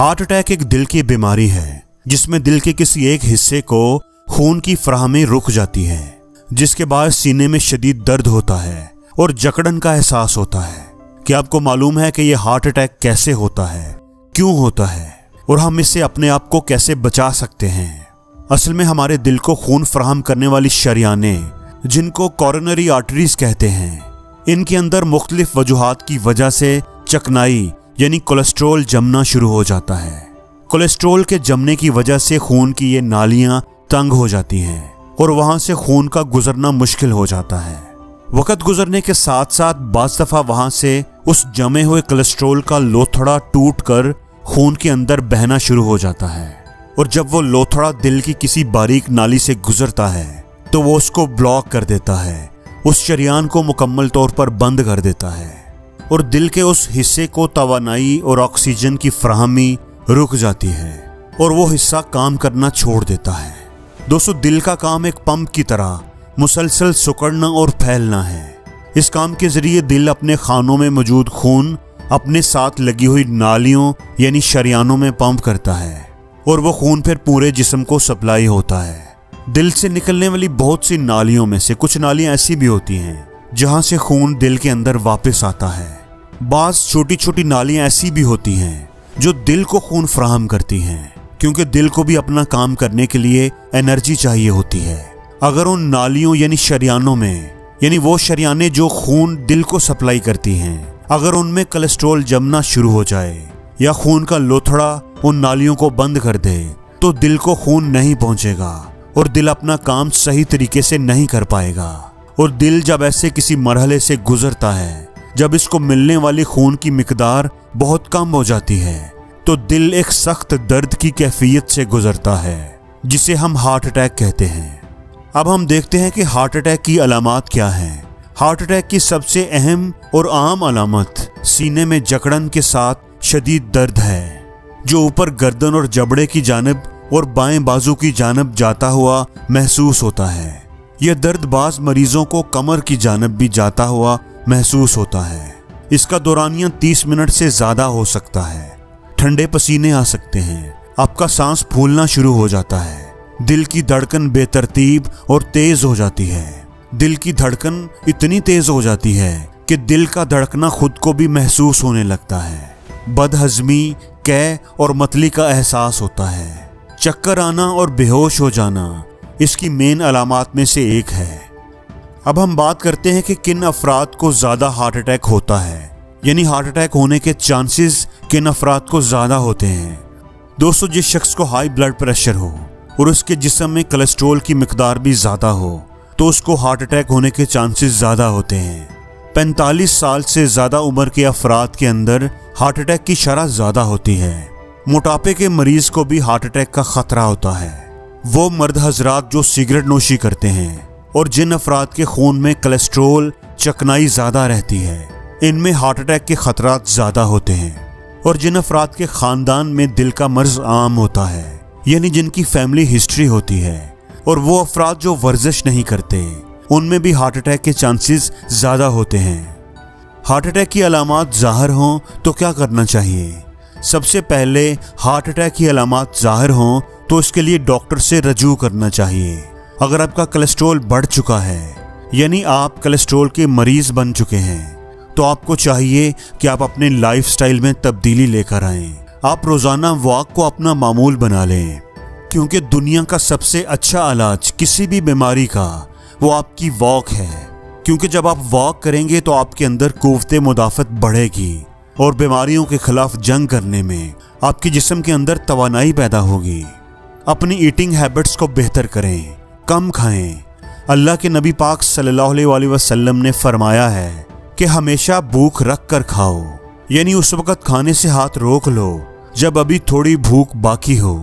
Heart attack ایک دل کی بیماری ہے جس میں دل کے کسی ایک حصے کو خون کی فراہمی رک جاتی ہے، جس کے باعث سینے میں شدید درد ہوتا ہے اور جکڑن کا احساس ہوتا ہے۔ کیا آپ کو معلوم ہے کہ یہ ہارٹ اٹیک کیسے ہوتا ہے، کیوں ہوتا ہے اور ہم اس سے اپنے آپ کو کیسے بچا سکتے ہیں؟ اصل میں ہمارے دل کو خون فراہم کرنے والی شریانیں، جن کو کورونری آرٹریز کہتے ہیں، ان کے اندر مختلف وجوہات کی وجہ سے چکنائی یعنی کولیسٹرول جمنا شروع ہو جاتا ہے۔ کولیسٹرول کے جمنے کی وجہ سے خون کی یہ نالیاں تنگ ہو جاتی ہیں اور وہاں سے خون کا گزرنا مشکل ہو جاتا ہے۔ وقت گزرنے کے ساتھ ساتھ بعض دفعہ وہاں سے اس جمے ہوئے کولیسٹرول کا لوتھڑا ٹوٹ کر خون کے اندر بہنا شروع ہو جاتا ہے، اور جب وہ لوتھڑا دل کی کسی باریک نالی سے گزرتا ہے تو وہ اس کو بلاک کر دیتا ہے، اس شریان کو مکمل طور پر بند کر دیتا ہے، اور دل کے اس حصے کو توانائی اور آکسیجن کی فراہمی رک جاتی ہے اور وہ حصہ کام کرنا چھوڑ دیتا ہے۔ دوستو، دل کا کام ایک پمپ کی طرح مسلسل سکڑنا اور پھیلنا ہے۔ اس کام کے ذریعے دل اپنے خانوں میں موجود خون اپنے ساتھ لگی ہوئی نالیوں یعنی شریانوں میں پمپ کرتا ہے، اور وہ خون پھر پورے جسم کو سپلائی ہوتا ہے۔ دل سے نکلنے والی بہت سی نالیوں میں سے کچھ نالیاں ایسی بھی ہوتی ہیں جہاں سے خون دل کے اندر واپس آتا ہے۔ بعض چھوٹی چھوٹی نالیاں ایسی بھی ہوتی ہیں جو دل کو خون فراہم کرتی ہیں، کیونکہ دل کو بھی اپنا کام کرنے کے لیے انرجی چاہیے ہوتی ہے۔ اگر ان نالیوں یعنی شریانوں میں، یعنی وہ شریانیں جو خون دل کو سپلائی کرتی ہیں، اگر ان میں کولیسٹرول جمنا شروع ہو جائے یا خون کا لوتھڑا ان نالیوں کو بند کر دے تو دل کو خون نہیں پہنچے گا اور دل اپنا کام صحیح طریقے سے نہیں کر پائے گا۔ اور دل جب ایسے کسی مرحلے سے گزرتا ہے جب اس کو ملنے والی خون کی مقدار بہت کم ہو جاتی ہے تو دل ایک سخت درد کی کیفیت سے گزرتا ہے جسے ہم ہارٹ اٹیک کہتے ہیں۔ اب ہم دیکھتے ہیں کہ ہارٹ اٹیک کی علامات کیا ہیں۔ ہارٹ اٹیک کی سب سے اہم اور عام علامت سینے میں جکڑن کے ساتھ شدید درد ہے، جو اوپر گردن اور جبڑے کی جانب اور بائیں بازو کی جانب جاتا ہوا محسوس ہوتا ہے۔ یہ درد بعض مریضوں کو کمر کی جانب بھی جاتا ہوا محسوس ہوتا ہے۔ اس کا دورانیہ 30 منٹ سے زیادہ ہو سکتا ہے۔ ٹھنڈے پسینے آ سکتے ہیں، آپ کا سانس پھولنا شروع ہو جاتا ہے، دل کی دھڑکن بے ترتیب اور تیز ہو جاتی ہے۔ دل کی دھڑکن اتنی تیز ہو جاتی ہے کہ دل کا دھڑکنا خود کو بھی محسوس ہونے لگتا ہے۔ بد ہضمی، قے اور متلی کا احساس ہوتا ہے۔ چکر آنا اور بے ہوش ہو جانا اس کی مین علامات میں سے ایک ہے۔ اب ہم بات کرتے ہیں کہ کن افراد کو زیادہ ہارٹ اٹیک ہوتا ہے، یعنی ہارٹ اٹیک ہونے کے چانسز کن افراد کو زیادہ ہوتے ہیں۔ دوستو، جس شخص کو ہائی بلڈ پریشر ہو اور اس کے جسم میں کولیسٹرول کی مقدار بھی زیادہ ہو تو اس کو ہارٹ اٹیک ہونے کے چانسز زیادہ ہوتے ہیں۔ 45 سال سے زیادہ عمر کے افراد کے اندر ہارٹ اٹیک کی شرح زیادہ ہوتی ہے۔ موٹاپے کے مریض کو بھی ہارٹ اٹیک کا خطرہ ہوتا ہے۔ وہ مرد حضرات جو سگریٹ نوشی کرتے ہیں اور جن افراد کے خون میں کولیسٹرول، چکنائی زیادہ رہتی ہے، ان میں ہارٹ اٹیک کے خطرات زیادہ ہوتے ہیں۔ اور جن افراد کے خاندان میں دل کا مرض عام ہوتا ہے، یعنی جن کی فیملی ہسٹری ہوتی ہے، اور وہ افراد جو ورزش نہیں کرتے، ان میں بھی ہارٹ اٹیک کے چانسز زیادہ ہوتے ہیں۔ ہارٹ اٹیک کی علامات ظاہر ہوں تو کیا کرنا چاہیے؟ سب سے پہلے ہارٹ اٹیک کی علامات ظاہر ہوں تو اس کے لیے ڈاکٹر سے رجوع کرنا چاہیے۔ اگر آپ کا کولیسٹرول بڑھ چکا ہے، یعنی آپ کولیسٹرول کے مریض بن چکے ہیں، تو آپ کو چاہیے کہ آپ اپنے لائف سٹائل میں تبدیلی لے کر آئیں۔ آپ روزانہ واک کو اپنا معمول بنا لیں، کیونکہ دنیا کا سب سے اچھا علاج کسی بھی بیماری کا وہ آپ کی واک ہے۔ کیونکہ جب آپ واک کریں گے تو آپ کے اندر قوت مدافعت بڑھے گی اور بیماریوں کے خلاف جنگ کرنے میں آپ کے جسم کے اندر توانائی پیدا ہوگی۔ اپنی ایٹنگ ہیبٹس کو بہتر کریں، کم کھائیں۔ اللہ کے نبی پاک صلی اللہ علیہ وآلہ وسلم نے فرمایا ہے کہ ہمیشہ بھوک رکھ کر کھاؤ، یعنی اس وقت کھانے سے ہاتھ روک لو جب ابھی تھوڑی بھوک باقی ہو۔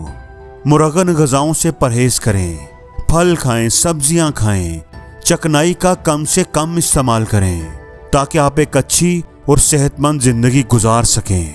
مرغن غذاؤں سے پرہیز کریں، پھل کھائیں، سبزیاں کھائیں، چکنائی کا کم سے کم استعمال کریں تاکہ آپ ایک اچھی اور صحت مند زندگی گزار سکیں۔